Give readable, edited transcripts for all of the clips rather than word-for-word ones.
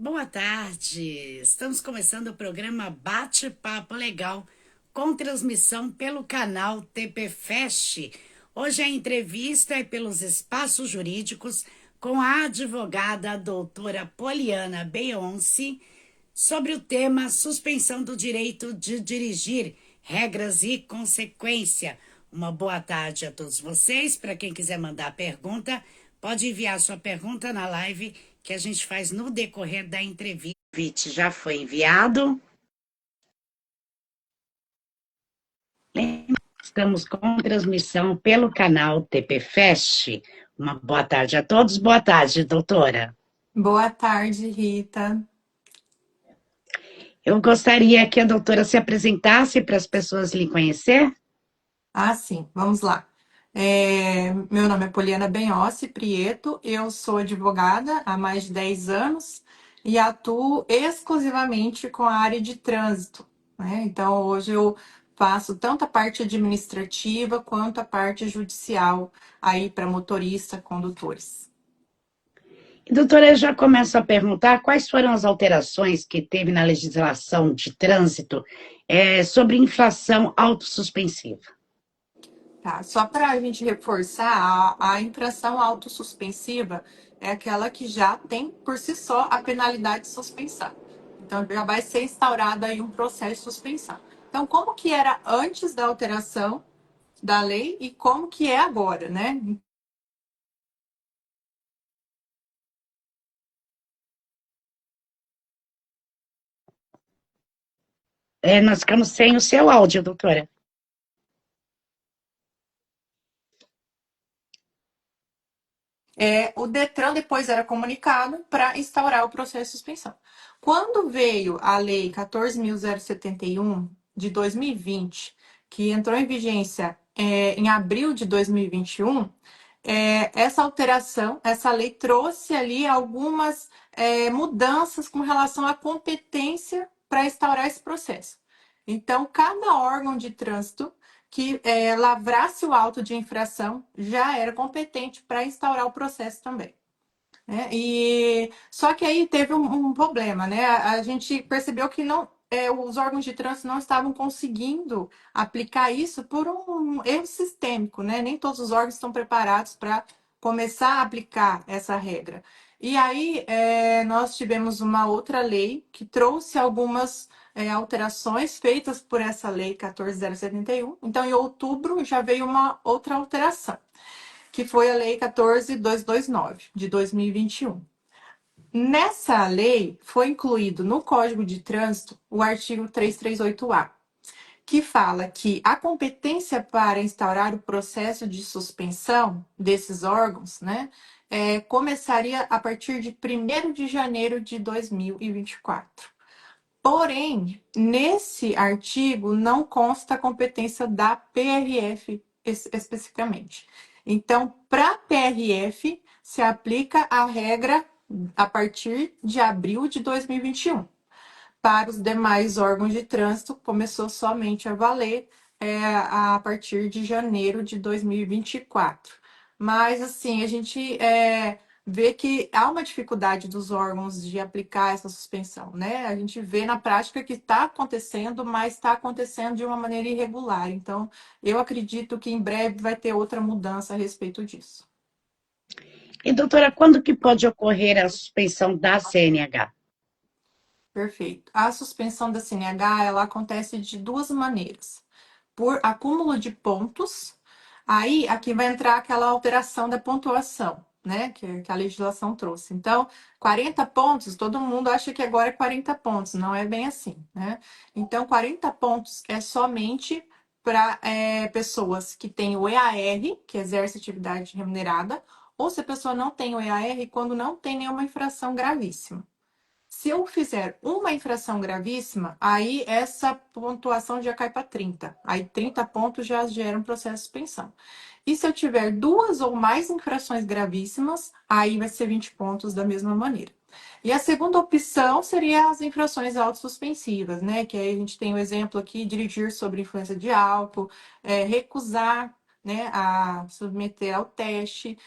Boa tarde! Estamos começando o programa Bate-Papo Legal, com transmissão pelo canal TP Fest. Hoje a entrevista é pelos espaços jurídicos com a advogada a doutora Poliana Beyoncé sobre o tema suspensão do direito de dirigir, regras e consequência. Uma boa tarde a todos vocês. Para quem quiser mandar pergunta, pode enviar sua pergunta na live que a gente faz no decorrer da entrevista. O convite já foi enviado. Estamos com transmissão pelo canal TP Fest. Uma boa tarde a todos. Boa tarde, doutora. Boa tarde, Rita. Eu gostaria que a doutora se apresentasse para as pessoas lhe conhecer. Sim, vamos lá. Meu nome é Poliana Benhossi Prieto, eu sou advogada há mais de 10 anos e atuo exclusivamente com a área de trânsito, né? Então, hoje eu faço tanto a parte administrativa quanto a parte judicial aí para motorista, condutores. Doutora, eu já começo a perguntar quais foram as alterações que teve na legislação de trânsito sobre infração autossuspensiva. Tá, só para a gente reforçar, a infração autossuspensiva é aquela que já tem por si só a penalidade de suspensão. Então já vai ser instaurado aí um processo de suspensão. Então, como que era antes da alteração da lei e como que é agora, né? Nós ficamos sem o seu áudio, doutora. O Detran depois era comunicado para instaurar o processo de suspensão. Quando veio a Lei 14.071 de 2020, que entrou em vigência em abril de 2021, essa alteração, essa lei trouxe ali algumas mudanças com relação à competência para instaurar esse processo. Então, cada órgão de trânsito que lavrasse o auto de infração já era competente para instaurar o processo também. Né? E só que aí teve um problema, né? A gente percebeu que não, os órgãos de trânsito não estavam conseguindo aplicar isso por um erro sistêmico, né? Nem todos os órgãos estão preparados para começar a aplicar essa regra. E aí nós tivemos uma outra lei que trouxe algumas alterações feitas por essa lei 14.071. Então, em outubro já veio uma outra alteração que foi a Lei 14.229, de 2021. Nessa lei, foi incluído no Código de Trânsito o artigo 338-A, que fala que a competência para instaurar o processo de suspensão desses órgãos, né, começaria a partir de 1º de janeiro de 2024. Porém, nesse artigo não consta a competência da PRF especificamente. Então, para a PRF, se aplica a regra a partir de abril de 2021. Para os demais órgãos de trânsito, começou somente a valer a partir de janeiro de 2024. Mas, assim, a gente vê que há uma dificuldade dos órgãos de aplicar essa suspensão, né? A gente vê na prática que está acontecendo, mas está acontecendo de uma maneira irregular. Então, eu acredito que em breve vai ter outra mudança a respeito disso. E, doutora, quando que pode ocorrer a suspensão da CNH? Perfeito. A suspensão da CNH, ela acontece de duas maneiras. Por acúmulo de pontos, aí aqui vai entrar aquela alteração da pontuação, né, que a legislação trouxe. Então, 40 pontos, todo mundo acha que agora é 40 pontos, não é bem assim, né? Então, 40 pontos é somente para pessoas que têm o EAR, que exerce atividade remunerada, ou se a pessoa não tem o EAR, quando não tem nenhuma infração gravíssima. Se eu fizer uma infração gravíssima, aí essa pontuação já cai para 30. Aí 30 pontos já geram processo de suspensão. E se eu tiver duas ou mais infrações gravíssimas, aí vai ser 20 pontos da mesma maneira. E a segunda opção seria as infrações autossuspensivas, né? Que aí a gente tem o exemplo aqui, dirigir sob influência de álcool, recusar, né, a submeter ao teste,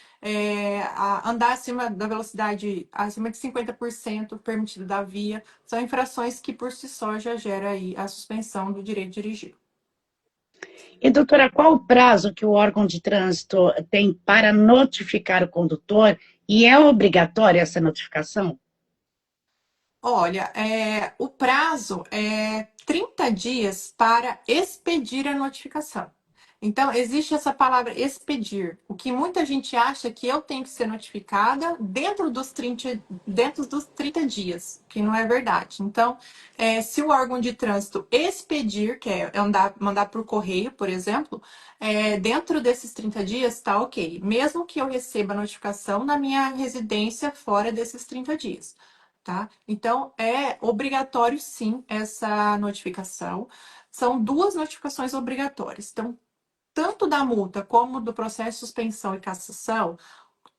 a andar acima da velocidade, acima de 50% permitido da via, são infrações que por si só já gera aí a suspensão do direito de dirigir. E, doutora, qual o prazo que o órgão de trânsito tem para notificar o condutor? E é obrigatória essa notificação? Olha, o prazo é 30 dias para expedir a notificação. Então, existe essa palavra expedir, o que muita gente acha que eu tenho que ser notificada dentro dos 30 dias, que não é verdade. Então, se o órgão de trânsito expedir, que é mandar por correio, por exemplo, dentro desses 30 dias, está ok. Mesmo que eu receba a notificação na minha residência fora desses 30 dias. Tá? Então, é obrigatório, sim, essa notificação. São duas notificações obrigatórias. Então, tanto da multa como do processo de suspensão e cassação,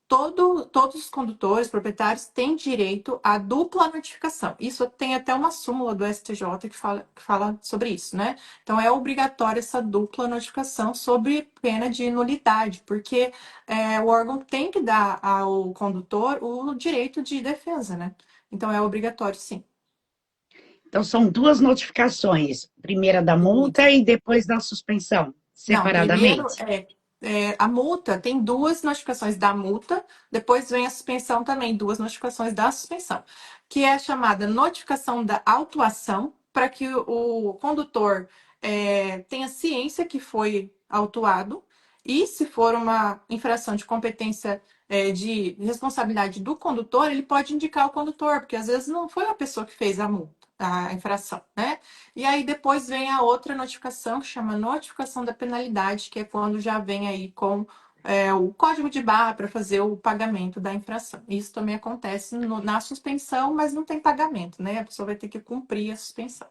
todos os condutores, proprietários, têm direito à dupla notificação. Isso tem até uma súmula do STJ que fala sobre isso, né? Então, é obrigatória essa dupla notificação sob pena de nulidade, porque o órgão tem que dar ao condutor o direito de defesa, né? Então, é obrigatório, sim. Então, são duas notificações, primeira da multa e depois da suspensão, Não, primeiro separadamente. a multa tem duas notificações da multa, depois vem a suspensão também, duas notificações da suspensão, que é a chamada notificação da autuação, para que o condutor tenha ciência que foi autuado, e se for uma infração de competência de responsabilidade do condutor, ele pode indicar o condutor, porque às vezes não foi a pessoa que fez a multa, a infração, né? E aí depois vem a outra notificação, que chama notificação da penalidade, que é quando já vem aí com o código de barra para fazer o pagamento da infração. Isso também acontece na suspensão, mas não tem pagamento, né? A pessoa vai ter que cumprir a suspensão.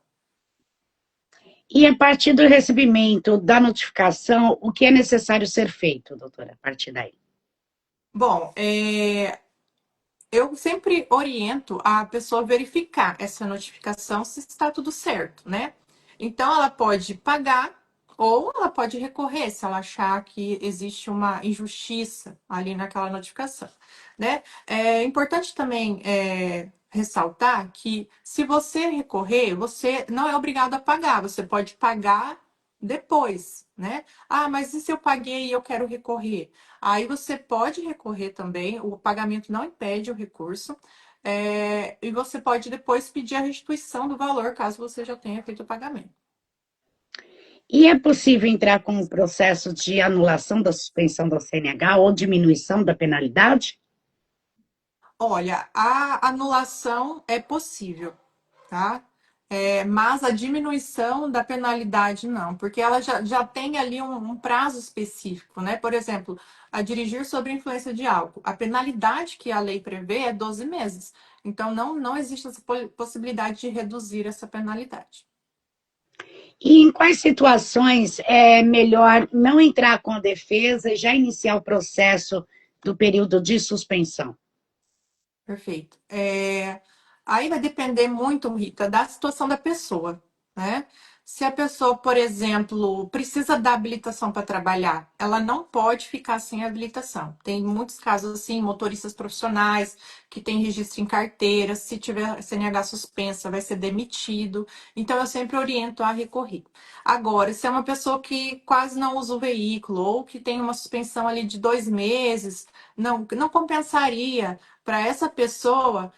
E a partir do recebimento da notificação, o que é necessário ser feito, doutora, a partir daí? Bom, eu sempre oriento a pessoa verificar essa notificação se está tudo certo, né? Então, ela pode pagar ou ela pode recorrer se ela achar que existe uma injustiça ali naquela notificação, né? É importante também ressaltar que se você recorrer, você não é obrigado a pagar, você pode pagar depois, né? Ah, mas e se eu paguei e eu quero recorrer? Aí você pode recorrer também, o pagamento não impede o recurso, e você pode depois pedir a restituição do valor, caso você já tenha feito o pagamento. E é possível entrar com um processo de anulação da suspensão da CNH ou diminuição da penalidade? Olha, a anulação é possível, tá? Mas a diminuição da penalidade não, porque ela já tem ali um prazo específico, né? Por exemplo, a dirigir sob influência de álcool. A penalidade que a lei prevê é 12 meses. Então, não existe essa possibilidade de reduzir essa penalidade. E em quais situações é melhor não entrar com a defesa e já iniciar o processo do período de suspensão? Perfeito. Aí vai depender muito, Rita, da situação da pessoa, né? Se a pessoa, por exemplo, precisa da habilitação para trabalhar, ela não pode ficar sem habilitação. Tem muitos casos assim, motoristas profissionais que têm registro em carteira, se tiver CNH suspensa, vai ser demitido. Então, eu sempre oriento a recorrer. Agora, se é uma pessoa que quase não usa o veículo ou que tem uma suspensão ali de 2 meses, não compensaria para essa pessoa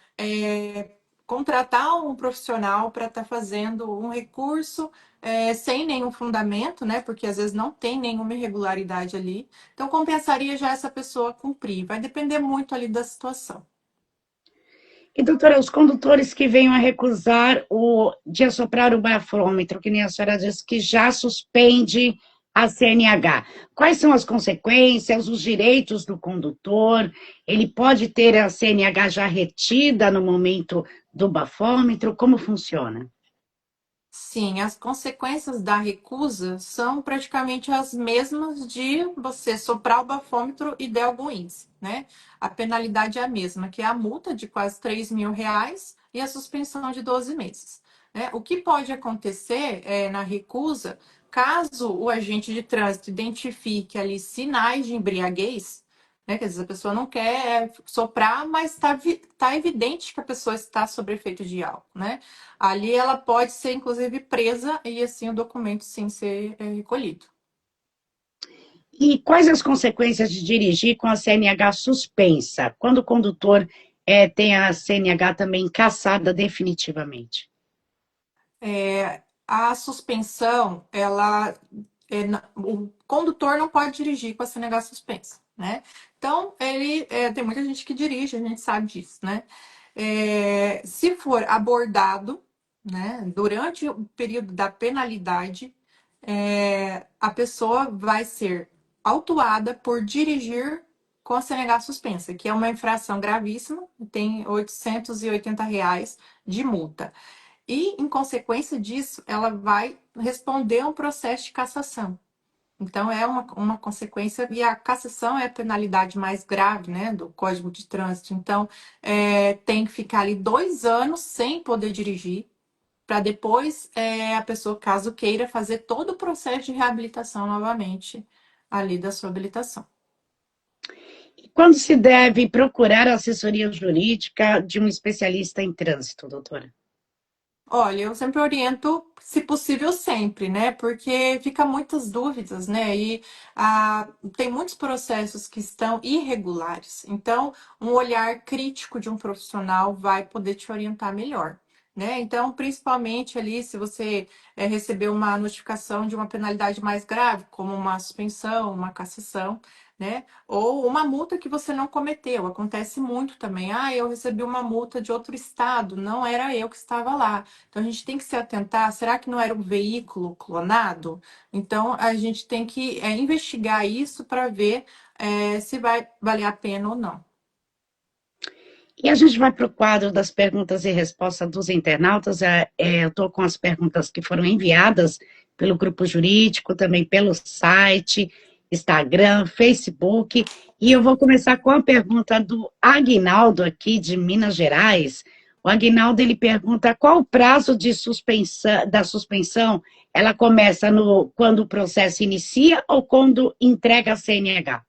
contratar um profissional para estar fazendo um recurso sem nenhum fundamento, né? Porque às vezes não tem nenhuma irregularidade ali. Então, compensaria já essa pessoa cumprir. Vai depender muito ali da situação. E, doutora, os condutores que venham a recusar de assoprar o bafômetro, que nem a senhora disse, que já suspende a CNH, quais são as consequências, os direitos do condutor? Ele pode ter a CNH já retida no momento do bafômetro? Como funciona? Sim, as consequências da recusa são praticamente as mesmas de você soprar o bafômetro e der algum índice, né? A penalidade é a mesma, que é a multa de quase R$ 3.000 e a suspensão de 12 meses. Né? O que pode acontecer na recusa, caso o agente de trânsito identifique ali sinais de embriaguez, né, que às vezes a pessoa não quer soprar, mas tá evidente que a pessoa está sob efeito de álcool, né? Ali ela pode ser, inclusive, presa e assim o documento sim ser recolhido. E quais as consequências de dirigir com a CNH suspensa, quando o condutor tem a CNH também cassada definitivamente? A suspensão, o condutor não pode dirigir com a CNH suspensa, né? Então, tem muita gente que dirige, a gente sabe disso, né? Se for abordado, né, durante o período da penalidade, a pessoa vai ser autuada por dirigir com a CNH suspensa, que é uma infração gravíssima, tem R$ 880 de multa. E, em consequência disso, ela vai responder a um processo de cassação. Então, é uma consequência, e a cassação é a penalidade mais grave, né, do Código de Trânsito. Então, tem que ficar ali 2 anos sem poder dirigir, para depois a pessoa, caso queira, fazer todo o processo de reabilitação novamente ali da sua habilitação. E quando se deve procurar assessoria jurídica de um especialista em trânsito, doutora? Olha, eu sempre oriento, se possível, sempre, né? Porque fica muitas dúvidas, né? E tem muitos processos que estão irregulares. Então, um olhar crítico de um profissional vai poder te orientar melhor, né? Então, principalmente ali, se você recebeu uma notificação de uma penalidade mais grave, como uma suspensão, uma cassação, né? Ou uma multa que você não cometeu. Acontece muito também. Ah, eu recebi uma multa de outro estado, não era eu que estava lá. Então, a gente tem que se atentar, será que não era um veículo clonado? Então, a gente tem que investigar isso para ver se vai valer a pena ou não. E a gente vai para o quadro das perguntas e respostas dos internautas. Eu estou com as perguntas que foram enviadas pelo grupo jurídico, também pelo site, Instagram, Facebook. E eu vou começar com a pergunta do Aguinaldo, aqui de Minas Gerais. O Aguinaldo ele pergunta qual o prazo de suspensão, da suspensão. Ela começa quando o processo inicia ou quando entrega a CNH?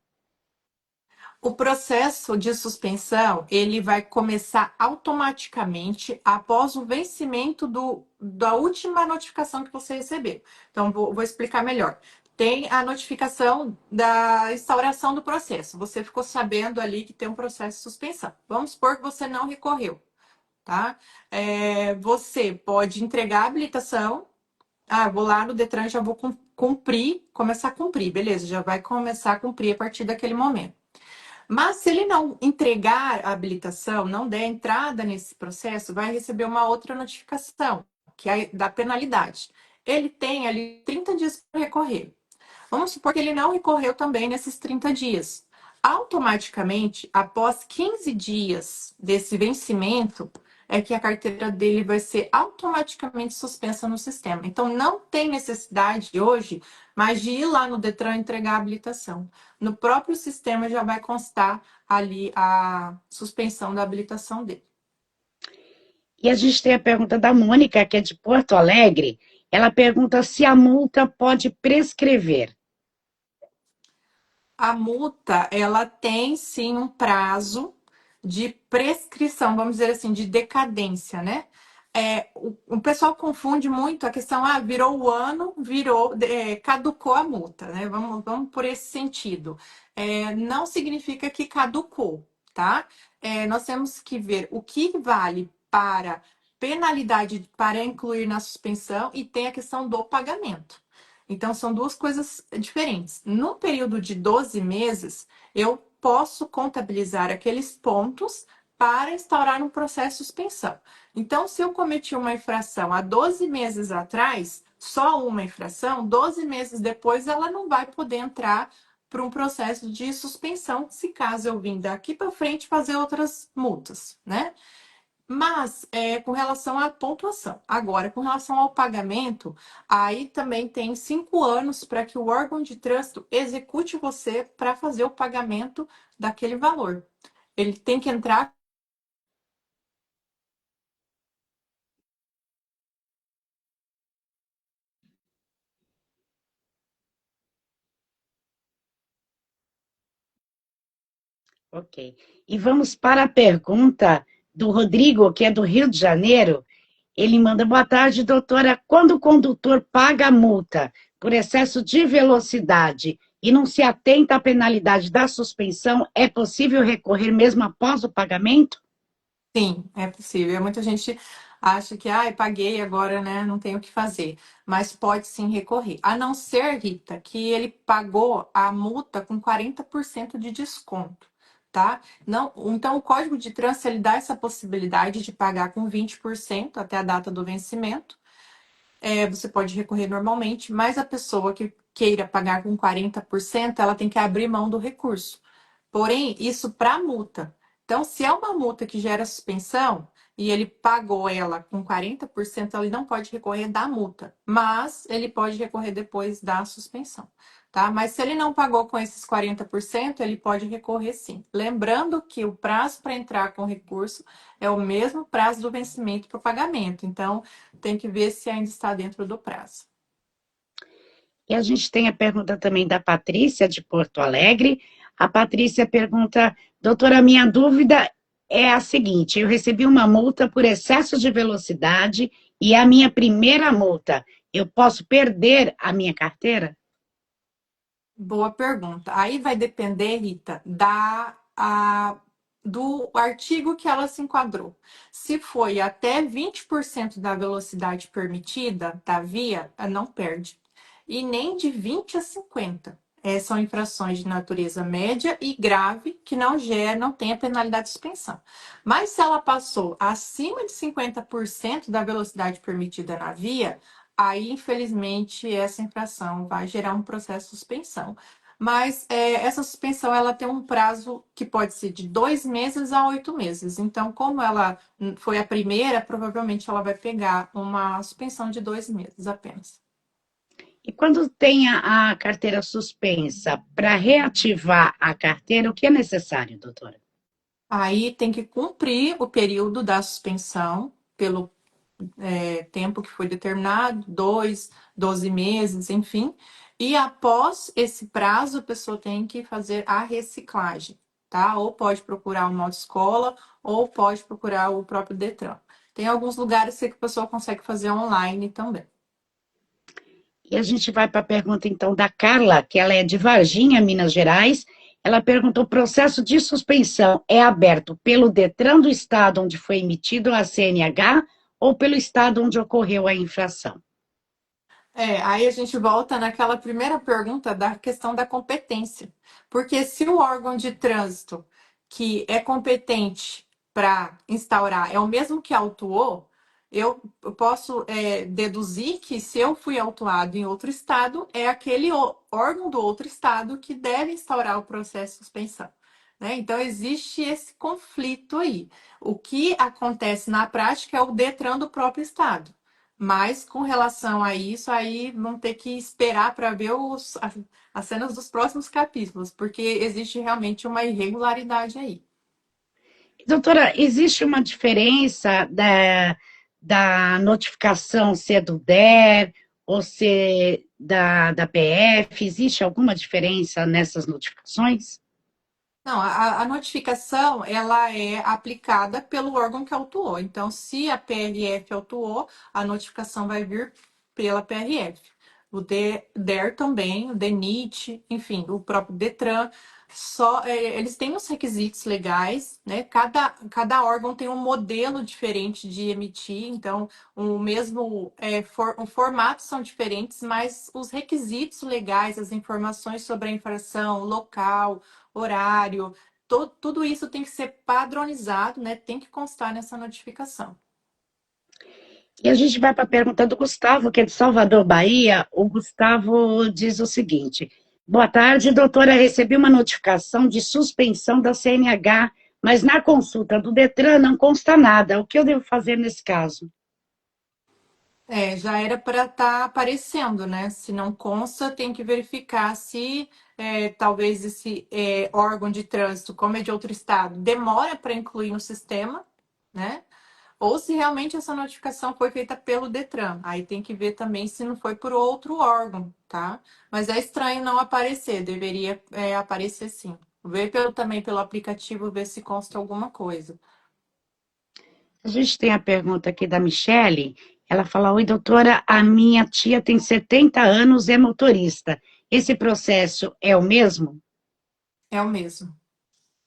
O processo de suspensão, ele vai começar automaticamente após o vencimento da última notificação que você recebeu. Então, vou explicar melhor. Tem a notificação da instauração do processo. Você ficou sabendo ali que tem um processo de suspensão. Vamos supor que você não recorreu, tá? Você pode entregar a habilitação. Vou lá no Detran, já vou cumprir, começar a cumprir, beleza, já vai começar a cumprir a partir daquele momento. Mas se ele não entregar a habilitação, não der entrada nesse processo, vai receber uma outra notificação, que é da penalidade. Ele tem ali 30 dias para recorrer. Vamos supor que ele não recorreu também nesses 30 dias. Automaticamente, após 15 dias desse vencimento, é que a carteira dele vai ser automaticamente suspensa no sistema. Então, não tem necessidade hoje mais de ir lá no Detran entregar a habilitação. No próprio sistema já vai constar ali a suspensão da habilitação dele. E a gente tem a pergunta da Mônica, que é de Porto Alegre. Ela pergunta se a multa pode prescrever. A multa, ela tem sim um prazo de prescrição, vamos dizer assim, de decadência, né? O pessoal confunde muito a questão, virou o ano, caducou a multa, né? Vamos por esse sentido. Não significa que caducou, tá? Nós temos que ver o que vale para penalidade para incluir na suspensão e tem a questão do pagamento. Então, são duas coisas diferentes. No período de 12 meses, eu posso contabilizar aqueles pontos para instaurar um processo de suspensão. Então, se eu cometi uma infração há 12 meses atrás, só uma infração, 12 meses depois ela não vai poder entrar para um processo de suspensão, se caso eu vim daqui para frente fazer outras multas, né? Mas com relação à pontuação. Agora, com relação ao pagamento, aí também tem 5 anos para que o órgão de trânsito execute você para fazer o pagamento daquele valor. Ele tem que entrar. Ok. E vamos para a pergunta do Rodrigo, que é do Rio de Janeiro. Ele manda: boa tarde, doutora. Quando o condutor paga a multa por excesso de velocidade e não se atenta à penalidade da suspensão, é possível recorrer mesmo após o pagamento? Sim, é possível. Muita gente acha que, paguei agora, né? Não tenho o que fazer. Mas pode sim recorrer. A não ser, Rita, que ele pagou a multa com 40% de desconto, tá? Não, então, o Código de Trânsito, ele dá essa possibilidade de pagar com 20% até a data do vencimento. Você pode recorrer normalmente, mas a pessoa que queira pagar com 40%, ela tem que abrir mão do recurso. Porém, isso para multa. Então, se é uma multa que gera suspensão e ele pagou ela com 40%, ele não pode recorrer da multa, mas ele pode recorrer depois da suspensão, tá? Mas se ele não pagou com esses 40%, ele pode recorrer sim. Lembrando que o prazo para entrar com recurso é o mesmo prazo do vencimento para o pagamento. Então, tem que ver se ainda está dentro do prazo. E a gente tem a pergunta também da Patrícia, de Porto Alegre. A Patrícia pergunta: doutora, minha dúvida é a seguinte: eu recebi uma multa por excesso de velocidade e é a minha primeira multa. Eu posso perder a minha carteira? Boa pergunta. Aí vai depender, Rita, do artigo que ela se enquadrou. Se foi até 20% da velocidade permitida da via, não perde. E nem de 20 a 50. São infrações de natureza média e grave que não tem a penalidade de suspensão. Mas se ela passou acima de 50% da velocidade permitida na via, aí, infelizmente, essa infração vai gerar um processo de suspensão. Mas essa suspensão ela tem um prazo que pode ser de 2 meses a 8 meses. Então, como ela foi a primeira, provavelmente ela vai pegar uma suspensão de 2 meses apenas. E quando tem a carteira suspensa, para reativar a carteira, o que é necessário, doutora? Aí tem que cumprir o período da suspensão pelo tempo que foi determinado, 12 meses, enfim. E após esse prazo, a pessoa tem que fazer a reciclagem, tá? Ou pode procurar uma autoescola, ou pode procurar o próprio Detran. Tem alguns lugares que a pessoa consegue fazer online também. E a gente vai para a pergunta, então, da Carla, que ela é de Varginha, Minas Gerais. Ela perguntou: o processo de suspensão é aberto pelo Detran do estado onde foi emitido a CNH ou pelo estado onde ocorreu a infração? Aí a gente volta naquela primeira pergunta da questão da competência. Porque se o órgão de trânsito que é competente para instaurar é o mesmo que autuou, eu posso deduzir que se eu fui autuado em outro estado, é aquele órgão do outro estado que deve instaurar o processo de suspensão. Né? Então, existe esse conflito aí. O que acontece na prática é o Detran do próprio estado. Mas com relação a isso, aí vão ter que esperar para ver as cenas dos próximos capítulos, porque existe realmente uma irregularidade aí. Doutora, existe uma diferença da notificação ser do DER ou ser da PF? Existe alguma diferença nessas notificações? Não, a notificação ela é aplicada pelo órgão que autuou. Então, se a PRF autuou, a notificação vai vir pela PRF. O DER também, o DENIT, enfim, o próprio Detran, eles têm os requisitos legais, né? Cada órgão tem um modelo diferente de emitir, então o mesmo o formato são diferentes, mas os requisitos legais, as informações sobre a infração, local, horário, tudo isso tem que ser padronizado, né? Tem que constar nessa notificação. E a gente vai para a pergunta do Gustavo, que é de Salvador, Bahia. O Gustavo diz o seguinte: boa tarde, doutora. Recebi uma notificação de suspensão da CNH, mas na consulta do Detran não consta nada. O que eu devo fazer nesse caso? Já era para estar aparecendo, né? Se não consta, tem que verificar se talvez esse órgão de trânsito, como é de outro estado, demora para incluir no sistema, né? Ou se realmente essa notificação foi feita pelo Detran. Aí tem que ver também se não foi por outro órgão, tá? Mas é estranho não aparecer, deveria aparecer sim. Vê também pelo aplicativo, ver se consta alguma coisa. A gente tem a pergunta aqui da Michele. Ela fala: Oi, doutora, a minha tia tem 70 anos e é motorista. Esse processo é o mesmo? É o mesmo.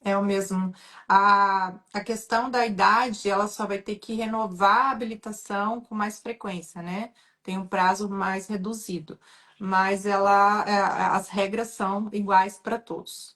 É o mesmo. A questão da idade, ela só vai ter que renovar a habilitação com mais frequência, né? Tem um prazo mais reduzido. Mas as regras são iguais para todos.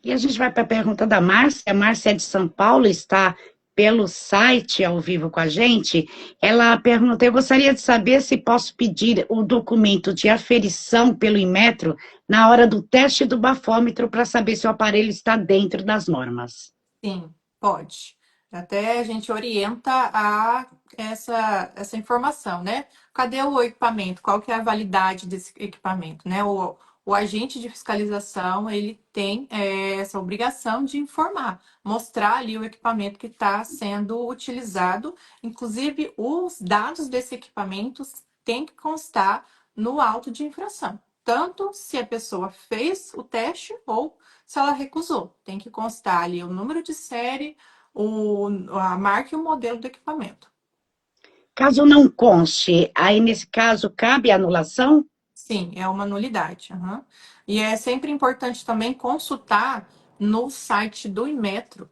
E a gente vai para a pergunta da Márcia. A Márcia é de São Paulo, está pelo site ao vivo com a gente. Ela pergunta: eu gostaria de saber se posso pedir o documento de aferição pelo Inmetro na hora do teste do bafômetro para saber se o aparelho está dentro das normas. Sim, pode. Até a gente orienta essa informação, né? Cadê o equipamento? Qual que é a validade desse equipamento, né? O agente de fiscalização, ele tem essa obrigação de informar, mostrar ali o equipamento que está sendo utilizado. Inclusive, os dados desse equipamento têm que constar no auto de infração. Tanto se a pessoa fez o teste ou se ela recusou. Tem que constar ali o número de série, a marca e o modelo do equipamento. Caso não conste, aí nesse caso cabe a anulação? Sim, é uma nulidade. Aham. E é sempre importante também consultar no site do Inmetro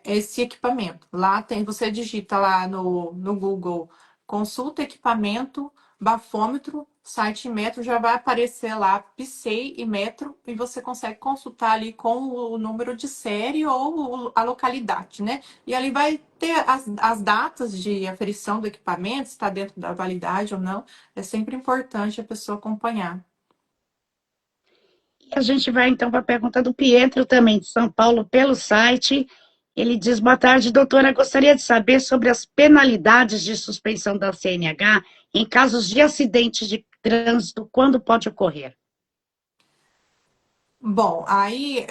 esse equipamento. Lá tem, você digita lá no Google, consulta equipamento, bafômetro, site Inmetro, já vai aparecer lá PSEI e Metro, e você consegue consultar ali com o número de série ou a localidade, né? E ali vai ter as datas de aferição do equipamento, se está dentro da validade ou não. É sempre importante a pessoa acompanhar. E a gente vai então para a pergunta do Pietro, também de São Paulo, pelo site. Ele diz: boa tarde, doutora. Gostaria de saber sobre as penalidades de suspensão da CNH em casos de acidentes de trânsito, quando pode ocorrer? Bom, aí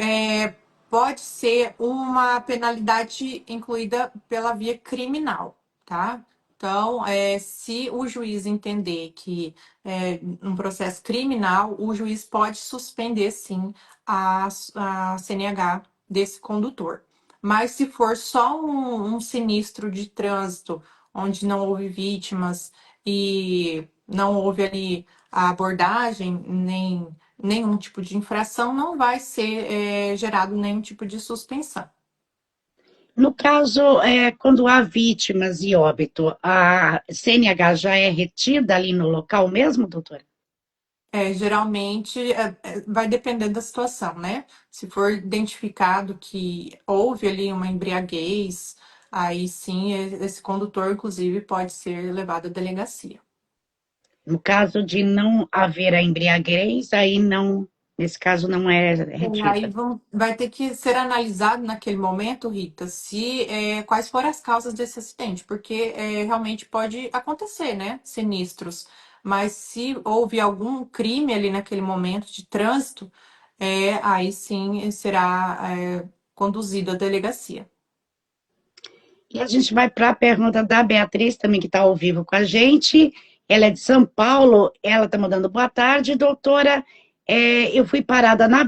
pode ser uma penalidade incluída pela via criminal, tá? Então, se o juiz entender que um processo criminal, o juiz pode suspender, sim, a CNH desse condutor. Mas se for só um sinistro de trânsito, onde não houve vítimas e não houve ali a abordagem, nem nenhum tipo de infração, não vai ser gerado nenhum tipo de suspensão. No caso, quando há vítimas e óbito, a CNH já é retida ali no local mesmo, doutora? Geralmente vai depender da situação, né? Se for identificado que houve ali uma embriaguez, aí sim esse condutor, inclusive, pode ser levado à delegacia. No caso de não haver a embriaguez, aí não, nesse caso não é Aí retida. vai ter que ser analisado naquele momento, Rita, se quais foram as causas desse acidente, porque realmente pode acontecer, né? Sinistros. Mas se houve algum crime ali naquele momento de trânsito, aí sim será conduzido à delegacia. E a gente vai para a pergunta da Beatriz, também, que está ao vivo com a gente. Ela é de São Paulo, ela está mandando boa tarde, doutora. Eu fui parada na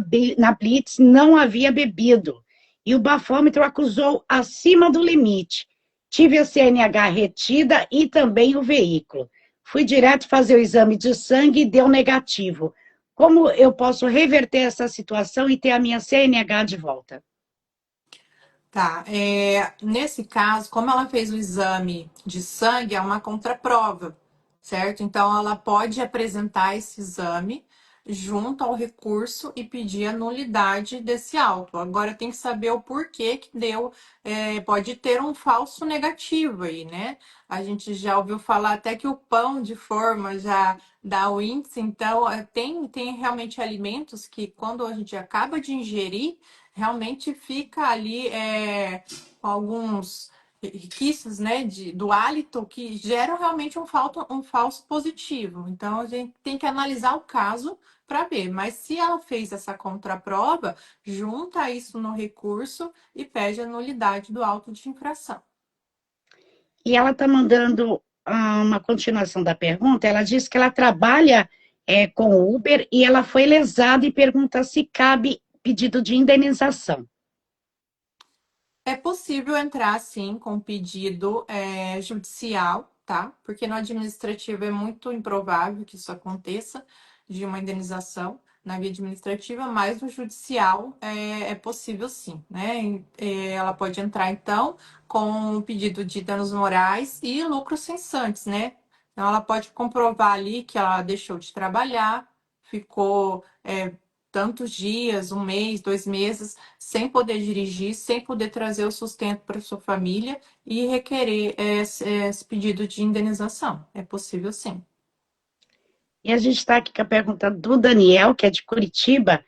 Blitz, não havia bebido. E o bafômetro acusou acima do limite. Tive a CNH retida e também o veículo. Fui direto fazer o exame de sangue e deu negativo. Como eu posso reverter essa situação e ter a minha CNH de volta? Tá, nesse caso, como ela fez o exame de sangue, é uma contraprova, certo? Então, ela pode apresentar esse exame junto ao recurso e pedir a nulidade desse auto. Agora, tem que saber o porquê que deu, pode ter um falso negativo aí, né? A gente já ouviu falar até que o pão de forma já dá o índice, então, tem realmente alimentos que, quando a gente acaba de ingerir, realmente fica ali com alguns resquícios, né, do hálito que geram realmente um falso positivo. Então, a gente tem que analisar o caso para ver. Mas se ela fez essa contraprova, junta isso no recurso e pede a nulidade do auto de infração. E ela está mandando uma continuação da pergunta. Ela diz que ela trabalha com Uber e ela foi lesada e pergunta se cabe pedido de indenização. É possível entrar, sim, com pedido judicial, tá? Porque no administrativo é muito improvável que isso aconteça, de uma indenização na via administrativa, mas no judicial é possível, sim, né? Ela pode entrar, então, com um pedido de danos morais e lucros cessantes, né? Então, ela pode comprovar ali que ela deixou de trabalhar, ficou tantos dias, um mês, 2 meses, sem poder dirigir, sem poder trazer o sustento para sua família e requerer esse pedido de indenização. É possível, sim. E a gente está aqui com a pergunta do Daniel, que é de Curitiba.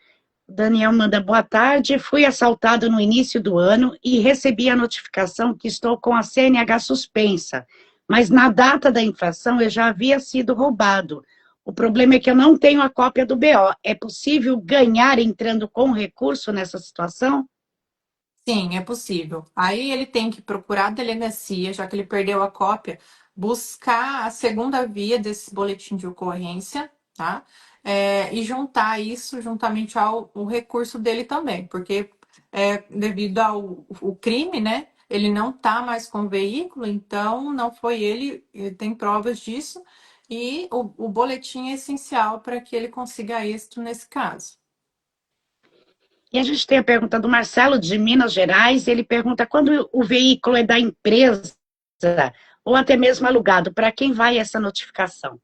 O Daniel manda boa tarde. Fui assaltado no início do ano e recebi a notificação que estou com a CNH suspensa, mas na data da infração eu já havia sido roubado. O problema é que eu não tenho a cópia do BO. É possível ganhar entrando com recurso nessa situação? Sim, é possível. Aí ele tem que procurar a delegacia, já que ele perdeu a cópia, buscar a segunda via desse boletim de ocorrência, tá? E juntar isso juntamente ao o recurso dele também, porque devido ao o crime, né? Ele não tá mais com o veículo, então não foi ele tem provas disso, e o boletim é essencial para que ele consiga êxito nesse caso. E a gente tem a pergunta do Marcelo, de Minas Gerais. Ele pergunta quando o veículo é da empresa ou até mesmo alugado, para quem vai essa notificação?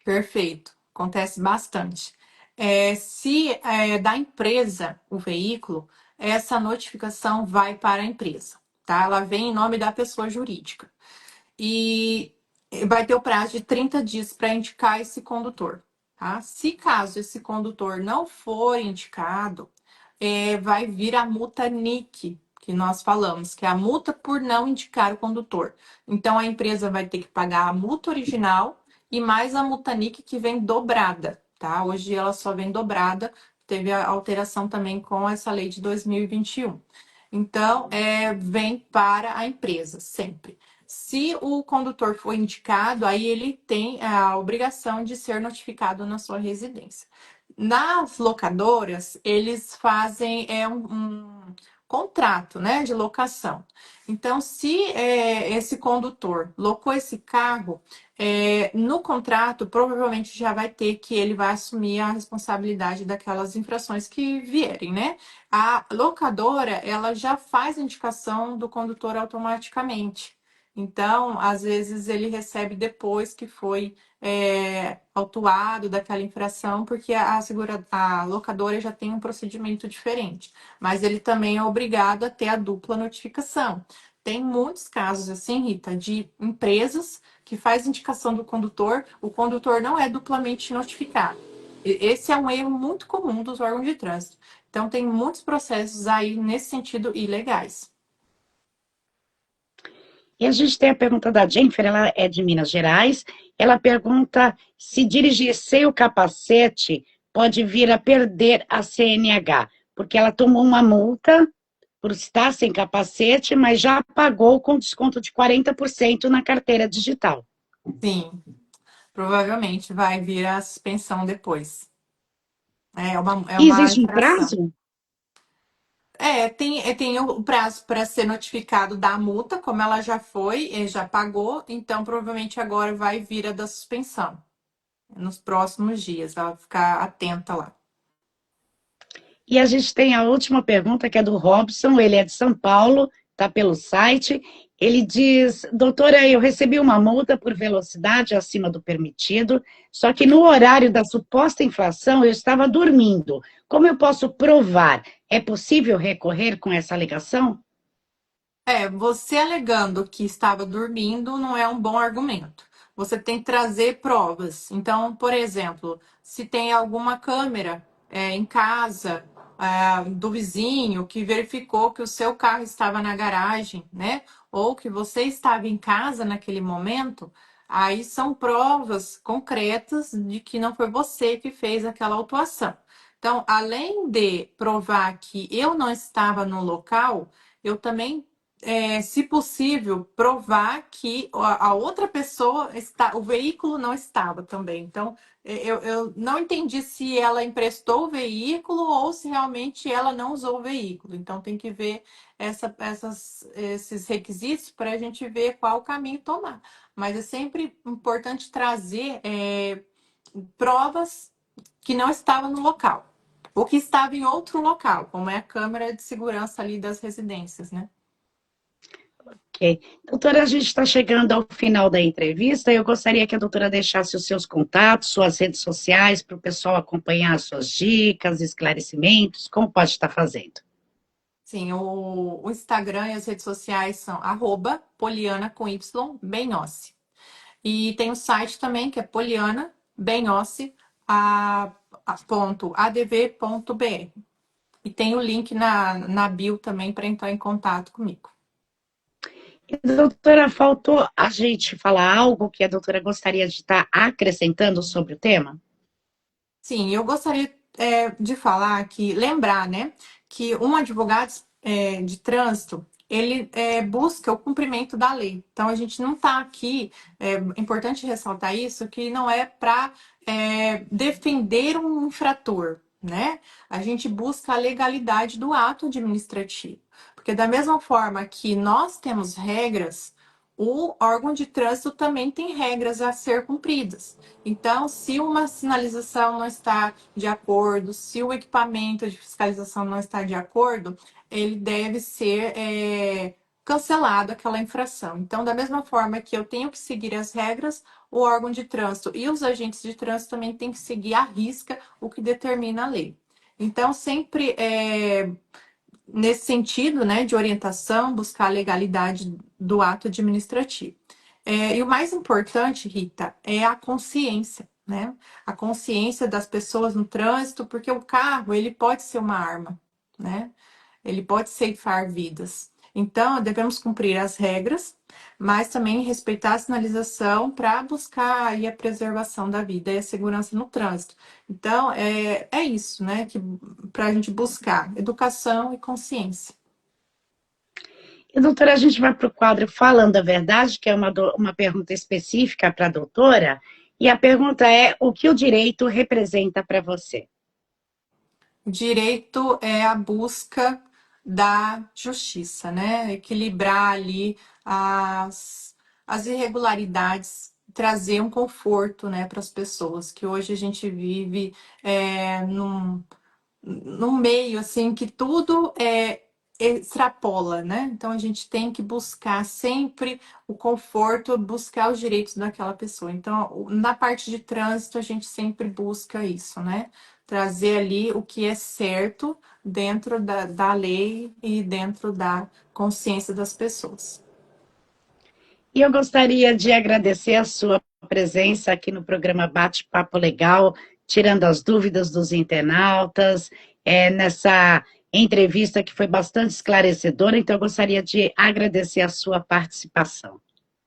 Perfeito, acontece bastante. Se é da empresa o veículo, essa notificação vai para a empresa, tá? Ela vem em nome da pessoa jurídica. E vai ter o prazo de 30 dias para indicar esse condutor, tá? Se caso esse condutor não for indicado, vai vir a multa NIC, que nós falamos, que é a multa por não indicar o condutor. Então, a empresa vai ter que pagar a multa original e mais a multa NIC que vem dobrada, tá? Hoje ela só vem dobrada, teve a alteração também com essa lei de 2021. Então, vem para a empresa, sempre. Se o condutor for indicado, aí ele tem a obrigação de ser notificado na sua residência. Nas locadoras, eles fazem um contrato, né, de locação. Então, se esse condutor locou esse carro, no contrato, provavelmente já vai ter que ele vai assumir a responsabilidade daquelas infrações que vierem, né? A locadora, ela já faz a indicação do condutor automaticamente. Então, às vezes, ele recebe depois que foi autuado daquela infração, porque a locadora já tem um procedimento diferente. Mas ele também é obrigado a ter a dupla notificação. Tem muitos casos assim, Rita, de empresas que faz indicação do condutor, o condutor não é duplamente notificado. Esse é um erro muito comum dos órgãos de trânsito. Então, tem muitos processos aí nesse sentido ilegais. E a gente tem a pergunta da Jennifer, ela é de Minas Gerais. Ela pergunta se dirigir sem o capacete pode vir a perder a CNH, porque ela tomou uma multa por estar sem capacete, mas já pagou com desconto de 40% na carteira digital. Sim, provavelmente vai vir a suspensão depois. É E uma existe um infração. prazo? Tem o prazo para ser notificado da multa, como ela já foi, já pagou, então provavelmente agora vai vir a da suspensão. Nos próximos dias, ela ficar atenta lá. E a gente tem a última pergunta, que é do Robson, ele é de São Paulo, está pelo site. Ele diz: doutora, eu recebi uma multa por velocidade acima do permitido, só que no horário da suposta infração eu estava dormindo. Como eu posso provar? É possível recorrer com essa alegação? Você alegando que estava dormindo não é um bom argumento. Você tem que trazer provas. Então, por exemplo, se tem alguma câmera em casa do vizinho que verificou que o seu carro estava na garagem, né? Ou que você estava em casa naquele momento, aí são provas concretas de que não foi você que fez aquela autuação. Então, além de provar que eu não estava no local, eu também se possível, provar que a outra pessoa está, o veículo não estava também. Então, eu não entendi se ela emprestou o veículo ou se realmente ela não usou o veículo. Então, tem que ver esses requisitos para a gente ver qual caminho tomar. Mas é sempre importante trazer provas que não estavam no local, ou que estava em outro local, como é a câmera de segurança ali das residências, né? Ok. Doutora, a gente está chegando ao final da entrevista. Eu gostaria que a doutora deixasse os seus contatos, suas redes sociais, para o pessoal acompanhar suas dicas, esclarecimentos. Como pode estar fazendo? Sim, o Instagram e as redes sociais são @poliana com Y, Benhossi. E tem o site também, que é Poliana Benhossi, .adv.br. E tem o link na bio também para entrar em contato comigo. E, doutora, faltou a gente falar algo que a doutora gostaria de estar acrescentando sobre o tema? Sim, eu gostaria de falar aqui, lembrar, né, que um advogado de trânsito, ele busca o cumprimento da lei. Então, a gente não está aqui, é importante ressaltar isso, que não é para defender um infrator, né? A gente busca a legalidade do ato administrativo. Porque da mesma forma que nós temos regras, o órgão de trânsito também tem regras a ser cumpridas. Então, se uma sinalização não está de acordo, se o equipamento de fiscalização não está de acordo, ele deve ser cancelado aquela infração. Então, da mesma forma que eu tenho que seguir as regras, o órgão de trânsito e os agentes de trânsito também têm que seguir à risca o que determina a lei. Então, sempre nesse sentido, né, de orientação, buscar a legalidade do ato administrativo. E o mais importante, Rita, é a consciência, né? A consciência das pessoas no trânsito, porque o carro, ele pode ser uma arma, né? Ele pode ceifar vidas. Então, devemos cumprir as regras, mas também respeitar a sinalização para buscar aí a preservação da vida e a segurança no trânsito. Então, é isso, né? Que para a gente buscar educação e consciência. E, doutora, a gente vai para o quadro Falando a Verdade, que é uma pergunta específica para a doutora, e a pergunta é: o que o direito representa para você? Direito é a busca da justiça, né? Equilibrar ali as irregularidades, trazer um conforto, né, para as pessoas, que hoje a gente vive num meio assim que tudo extrapola, né? Então a gente tem que buscar sempre o conforto, buscar os direitos daquela pessoa. Então, na parte de trânsito, a gente sempre busca isso, né? Trazer ali o que é certo dentro da lei e dentro da consciência das pessoas. E eu gostaria de agradecer a sua presença aqui no programa Bate-Papo Legal, tirando as dúvidas dos internautas, nessa entrevista que foi bastante esclarecedora, então eu gostaria de agradecer a sua participação.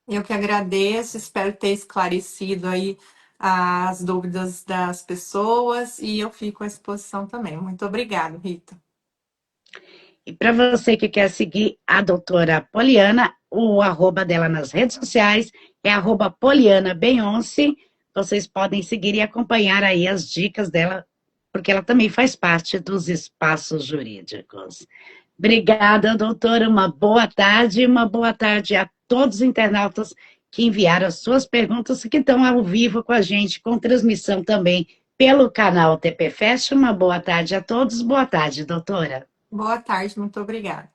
Eu que agradeço, espero ter esclarecido aí as dúvidas das pessoas e eu fico à disposição também. Muito obrigada, Rita. E para você que quer seguir a doutora Poliana, o arroba dela nas redes sociais é arroba Poliana Benhonce. Vocês podem seguir e acompanhar aí as dicas dela, porque ela também faz parte dos espaços jurídicos. Obrigada, doutora. Uma boa tarde a todos os internautas que enviaram as suas perguntas, que estão ao vivo com a gente, com transmissão também pelo canal TP Fest. Uma boa tarde a todos. Boa tarde, doutora. Boa tarde, muito obrigada.